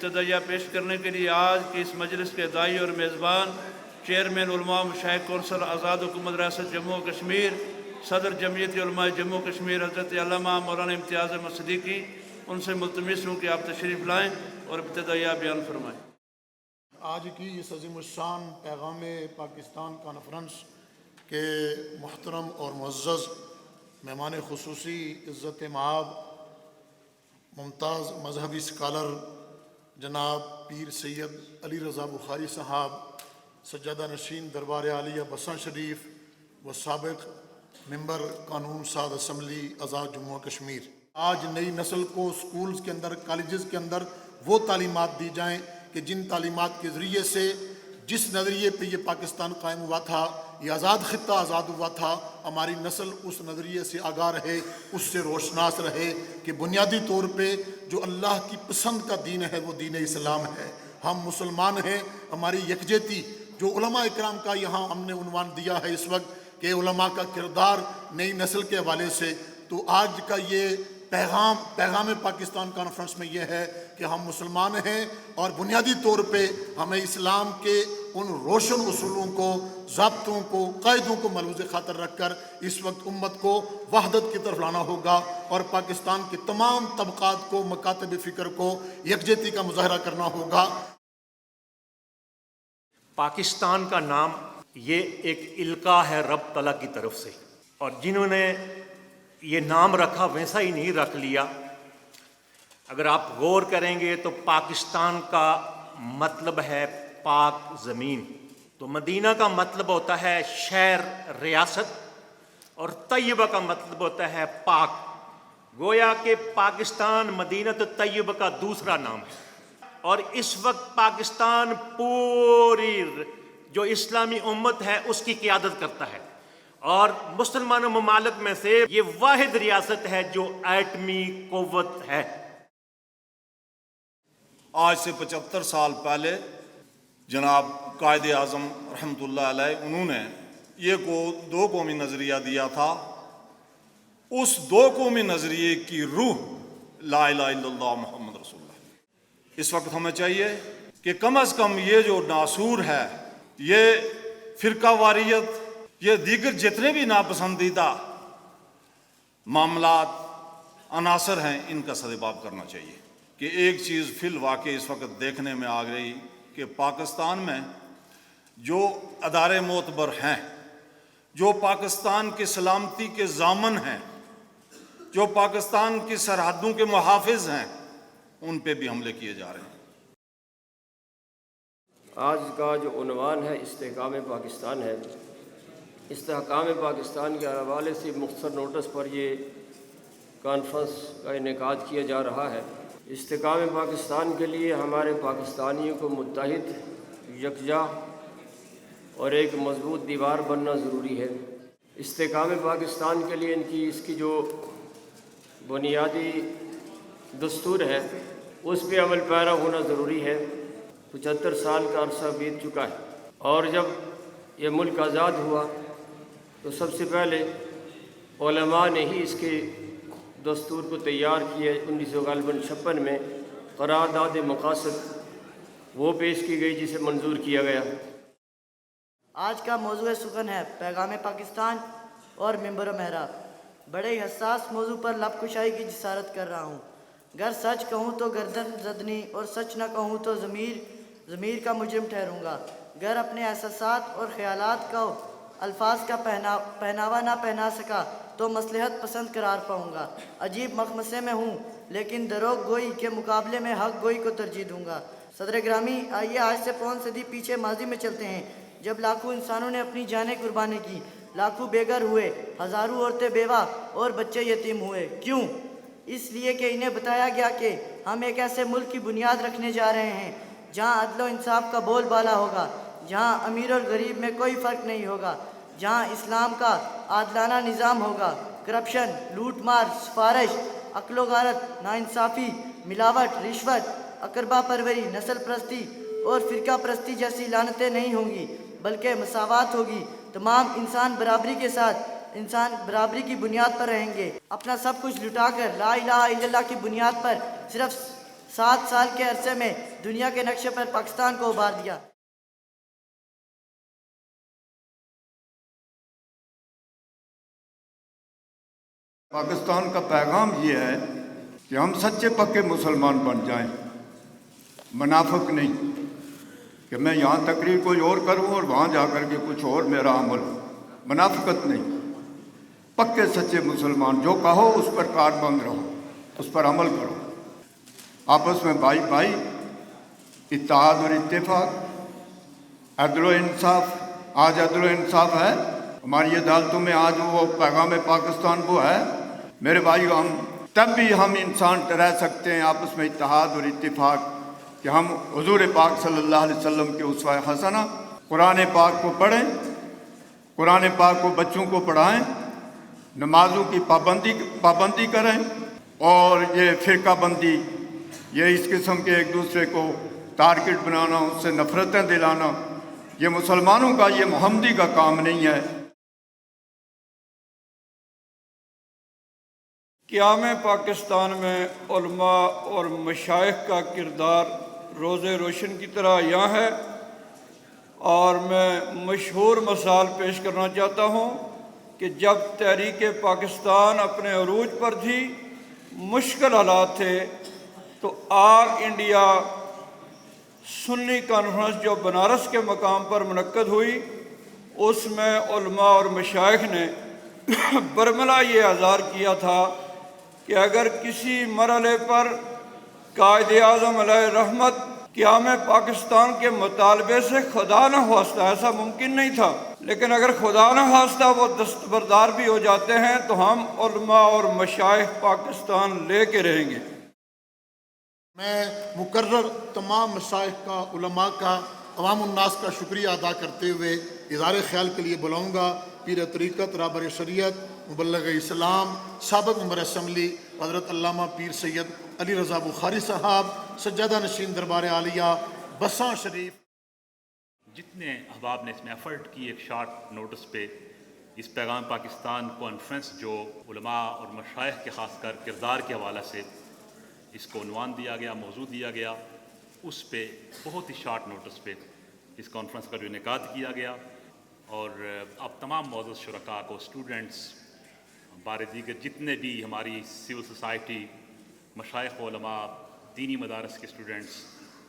ابتدائیہ پیش کرنے کے لیے آج کی اس مجلس کے داعی اور میزبان چیئرمین علماء مشائخ کونسل آزاد حکومت ریاست جموں و کشمیر صدر جمعیت علماء جموں و کشمیر حضرت علامہ مولانا امتیاز احمد صدیقی، ان سے ملتمس ہوں کہ آپ تشریف لائیں اور ابتدائیہ بیان فرمائیں۔ آج کی اس عظیم الشان پیغام پاکستان کانفرنس کے محترم اور معزز مہمان خصوصی عزت مآب ممتاز مذہبی اسکالر جناب پیر سید علی رضا بخاری صاحب، سجادہ نشین دربار عالیہ بسا شریف و سابق ممبر قانون ساز اسمبلی آزاد جموں و کشمیر، آج نئی نسل کو سکولز کے اندر، کالجز کے اندر وہ تعلیمات دی جائیں کہ جن تعلیمات کے ذریعے سے جس نظریے پہ یہ پاکستان قائم ہوا تھا، یہ آزاد خطہ آزاد ہوا تھا، ہماری نسل اس نظریے سے آگاہ رہے، اس سے روشناس رہے کہ بنیادی طور پہ جو اللہ کی پسند کا دین ہے وہ دین اسلام ہے۔ ہم مسلمان ہیں، ہماری یکجہتی جو علماء اکرام کا یہاں ہم نے عنوان دیا ہے اس وقت کہ علماء کا کردار نئی نسل کے حوالے سے، تو آج کا یہ پیغام پاکستان کانفرنس میں یہ ہے کہ ہم مسلمان ہیں اور بنیادی طور پہ ہمیں اسلام کے ان روشن اصولوں کو، ضابطوں کو، قاعدوں کو ملحوظ خاطر رکھ کر اس وقت امت کو وحدت کی طرف لانا ہوگا اور پاکستان کے تمام طبقات کو، مکاتب فکر کو یکجہتی کا مظاہرہ کرنا ہوگا۔ پاکستان کا نام یہ ایک القاء ہے رب تعالیٰ کی طرف سے، اور جنہوں نے یہ نام رکھا ویسا ہی نہیں رکھ لیا۔ اگر آپ غور کریں گے تو پاکستان کا مطلب ہے پاک زمین، تو مدینہ کا مطلب ہوتا ہے شہر، ریاست، اور طیبہ کا مطلب ہوتا ہے پاک۔ گویا کہ پاکستان مدینہ طیبہ کا دوسرا نام ہے، اور اس وقت پاکستان پوری جو اسلامی امت ہے اس کی قیادت کرتا ہے، اور مسلمان ممالک میں سے یہ واحد ریاست ہے جو ایٹمی قوت ہے۔ آج سے 75 سال پہلے جناب قائد اعظم رحمۃ اللہ علیہ انہوں نے یہ دو قومی نظریہ دیا تھا۔ اس دو قومی نظریے کی روح لا الہ الا اللہ محمد رسول اللہ۔ اس وقت ہمیں چاہیے کہ کم از کم یہ جو ناسور ہے، یہ فرقہ واریت، یہ دیگر جتنے بھی ناپسندیدہ معاملات، عناصر ہیں، ان کا سدباب کرنا چاہیے۔ کہ ایک چیز فی الواقع اس وقت دیکھنے میں آ گئی کہ پاکستان میں جو ادارے معتبر ہیں، جو پاکستان کی سلامتی کے ضامن ہیں، جو پاکستان کی سرحدوں کے محافظ ہیں، ان پہ بھی حملے کیے جا رہے ہیں۔ آج کا جو عنوان ہے استحکام پاکستان ہے۔ استحکام پاکستان کے حوالے سے مختصر نوٹس پر یہ کانفرنس کا انعقاد کیا جا رہا ہے۔ استحکام پاکستان کے لیے ہمارے پاکستانیوں کو متحد، یکجا اور ایک مضبوط دیوار بننا ضروری ہے۔ استحکام پاکستان کے لیے اس کی جو بنیادی دستور ہے اس پہ عمل پیرا ہونا ضروری ہے۔ 75 سال کا عرصہ بیت چکا ہے، اور جب یہ ملک آزاد ہوا تو سب سے پہلے علماء نے ہی اس کے دستور کو تیار کیا۔ 1956 میں قرارداد مقاصد وہ پیش کی گئی جسے منظور کیا گیا۔ آج کا موضوع سخن ہے پیغام پاکستان اور ممبر و محراب۔ بڑے ہی حساس موضوع پر لب کشائی کی جسارت کر رہا ہوں۔ گر سچ کہوں تو گردن زدنی اور سچ نہ کہوں تو ضمیر کا مجرم ٹھہروں گا۔ گر اپنے احساسات اور خیالات کو الفاظ کا پہناوا نہ پہنا سکا تو مصلحت پسند قرار پاؤں گا۔ عجیب مخمصے میں ہوں لیکن دروغ گوئی کے مقابلے میں حق گوئی کو ترجیح دوں گا۔ صدر گرامی، آئیے آج سے 5 صدی پیچھے ماضی میں چلتے ہیں، جب لاکھوں انسانوں نے اپنی جانیں قربانی کی، لاکھوں بے گھر ہوئے، ہزاروں عورتیں بیوہ اور بچے یتیم ہوئے۔ کیوں؟ اس لیے کہ انہیں بتایا گیا کہ ہم ایک ایسے ملک کی بنیاد رکھنے جا رہے ہیں جہاں عدل و انصاف کا بول بالا ہوگا، جہاں امیر اور غریب میں کوئی فرق نہیں ہوگا، جہاں اسلام کا عادلانہ نظام ہوگا، کرپشن، لوٹ مار، سفارش، عقل و غارت، ناانصافی، ملاوٹ، رشوت، اقربا پروری، نسل پرستی اور فرقہ پرستی جیسی لعنتیں نہیں ہوں گی، بلکہ مساوات ہوگی۔ تمام انسان برابری کے ساتھ انسان برابری کی بنیاد پر رہیں گے۔ اپنا سب کچھ لٹا کر لا الہ الا اللہ کی بنیاد پر صرف 7 سال کے عرصے میں دنیا کے نقشے پر پاکستان کو ابھار دیا۔ پاکستان کا پیغام یہ ہے کہ ہم سچے پکے مسلمان بن جائیں، منافق نہیں کہ میں یہاں تقریر کوئی اور کروں اور وہاں جا کر کے کچھ اور میرا عمل، منافقت نہیں، پکے سچے مسلمان، جو کہو اس پر کاربند رہو، اس پر عمل کرو، آپس میں بھائی بھائی، اتحاد اور اتفاق، عدل و انصاف۔ آج عدل و انصاف ہے ہماری عدالتوں میں، آج وہ پیغام پاکستان وہ ہے میرے بھائی، ہم تب بھی ہم انسان رہ سکتے ہیں آپس میں اتحاد اور اتفاق کہ ہم حضور پاک صلی اللہ علیہ وسلم کے اسوہ حسنہ قرآن پاک کو پڑھیں، قرآن پاک کو بچوں کو پڑھائیں، نمازوں کی پابندی کریں، اور یہ فرقہ بندی، یہ اس قسم کے ایک دوسرے کو ٹارگٹ بنانا، اس سے نفرتیں دلانا، یہ مسلمانوں کا، یہ محمدی کا کام نہیں ہے۔ قیام پاکستان میں علماء اور مشائخ کا کردار روز روشن کی طرح یہاں ہے، اور میں مشہور مثال پیش کرنا چاہتا ہوں کہ جب تحریک پاکستان اپنے عروج پر تھی، مشکل حالات تھے، تو آل انڈیا سنی کانفرنس جو بنارس کے مقام پر منعقد ہوئی، اس میں علماء اور مشائخ نے برملا یہ اظہار کیا تھا کہ اگر کسی مرحلے پر قائد اعظم علیہ رحمت قیام پاکستان کے مطالبے سے خدا نہ خواستہ، ایسا ممکن نہیں تھا، لیکن اگر خدا نہ خواستہ وہ دستبردار بھی ہو جاتے ہیں تو ہم علماء اور مشائخ پاکستان لے کے رہیں گے۔ میں مقرر تمام مشائخ کا، علماء کا، عوام الناس کا شکریہ ادا کرتے ہوئے اظہار خیال کے لیے بلاؤں گا پیر طریقت، رہبر شریعت، مبلغ اسلام، سابق ممبر اسمبلی حضرت علامہ پیر سید علی رضا بخاری صاحب، سجادہ نشین دربار عالیہ بساں شریف۔ جتنے احباب نے اس میں ایفرٹ کی ایک شارٹ نوٹس پہ اس پیغام پاکستان کانفرنس جو علماء اور مشائخ کے خاص کر کردار کے حوالے سے اس کو عنوان دیا گیا، موضوع دیا گیا، اس پہ بہت ہی شارٹ نوٹس پہ اس کانفرنس کا جو انعقاد کیا گیا، اور اب تمام معزز شرکاء کو، اسٹوڈنٹس، بار دیگر جتنے بھی ہماری سول سوسائٹی، مشائخ علماء، دینی مدارس کے اسٹوڈنٹس،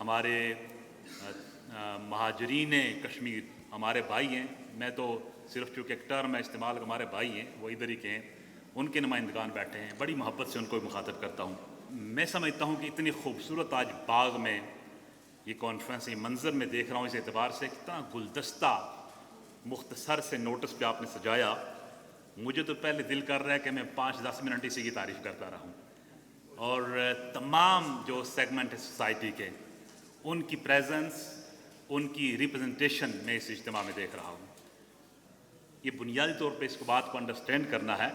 ہمارے مہاجرین کشمیر، ہمارے بھائی ہیں، میں تو صرف چونکہ ایک ٹرم ہے استعمال، ہمارے بھائی ہیں، وہ ادھر ہی کے ہیں، ان کے نمائندگان بیٹھے ہیں، بڑی محبت سے ان کو مخاطب کرتا ہوں۔ میں سمجھتا ہوں کہ اتنی خوبصورت آج باغ میں یہ کانفرنس، یہ منظر میں دیکھ رہا ہوں، اس اعتبار سے کتنا گلدستہ مختصر سے نوٹس پہ آپ نے سجایا، مجھے تو پہلے دل کر رہا ہے کہ میں 5-10 منٹ اسی کی تعریف کرتا رہا ہوں، اور تمام جو سیگمنٹ ہے سوسائٹی کے، ان کی پریزنس، ان کی ریپرزنٹیشن میں اس اجتماع میں دیکھ رہا ہوں۔ یہ بنیادی طور پہ اس کو بات کو انڈرسٹینڈ کرنا ہے،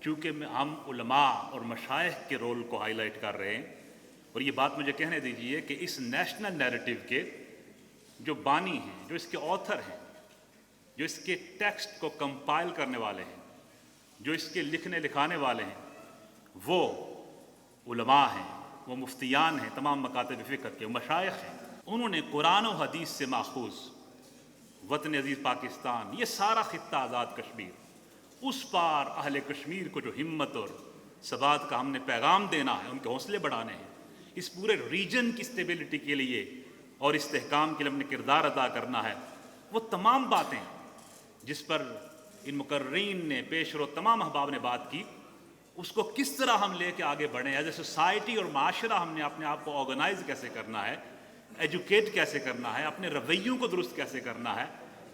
چونکہ ہم علماء اور مشائخ کے رول کو ہائی لائٹ کر رہے ہیں، اور یہ بات مجھے کہنے دیجئے کہ اس نیشنل نیریٹو کے جو بانی ہیں، جو اس کے آتھر ہیں، جو اس کے ٹیکسٹ کو کمپائل کرنے والے ہیں، جو اس کے لکھنے لکھانے والے ہیں، وہ علماء ہیں، وہ مفتیان ہیں، تمام مکاتب فکر کے مشائخ ہیں۔ انہوں نے قرآن و حدیث سے ماخوذ وطن عزیز پاکستان، یہ سارا خطہ آزاد کشمیر، اس پار اہل کشمیر کو جو ہمت اور ثبات کا ہم نے پیغام دینا ہے، ان کے حوصلے بڑھانے ہیں، اس پورے ریجن کی اسٹیبلٹی کے لیے اور استحکام کے لیے ہم نے کردار ادا کرنا ہے، وہ تمام باتیں جس پر ان مقررین نے، پیش رو تمام احباب نے بات کی، اس کو کس طرح ہم لے کے آگے بڑھیں، ایز اے سوسائٹی اور معاشرہ ہم نے اپنے آپ کو آرگنائز کیسے کرنا ہے، ایجوکیٹ کیسے کرنا ہے، اپنے رویوں کو درست کیسے کرنا ہے،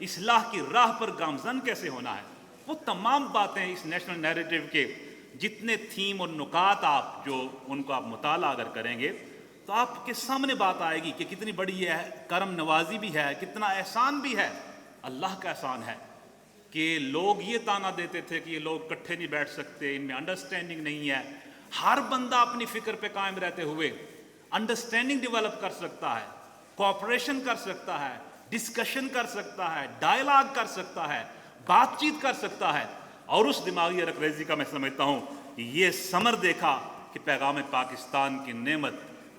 اصلاح کی راہ پر گامزن کیسے ہونا ہے، وہ تمام باتیں اس نیشنل نیریٹو کے جتنے تھیم اور نکات آپ جو ان کو آپ مطالعہ اگر کریں گے تو آپ کے سامنے بات آئے گی کہ کتنی بڑی یہ کرم نوازی بھی ہے، کتنا احسان بھی ہے، اللہ کا احسان ہے کہ لوگ یہ تانا دیتے تھے کہ یہ لوگ اکٹھے نہیں بیٹھ سکتے، ان میں انڈرسٹینڈنگ نہیں ہے، ہر بندہ اپنی فکر پہ قائم رہتے ہوئے انڈرسٹینڈنگ ڈیولپ کر سکتا ہے، کوآپریشن کر سکتا ہے، ڈسکشن کر سکتا ہے، ڈائلاگ کر سکتا ہے، بات چیت کر سکتا ہے، اور اس دماغی رکریزی کا میں سمجھتا ہوں کہ یہ ثمر دیکھا کہ پیغام پاکستان کی نعمت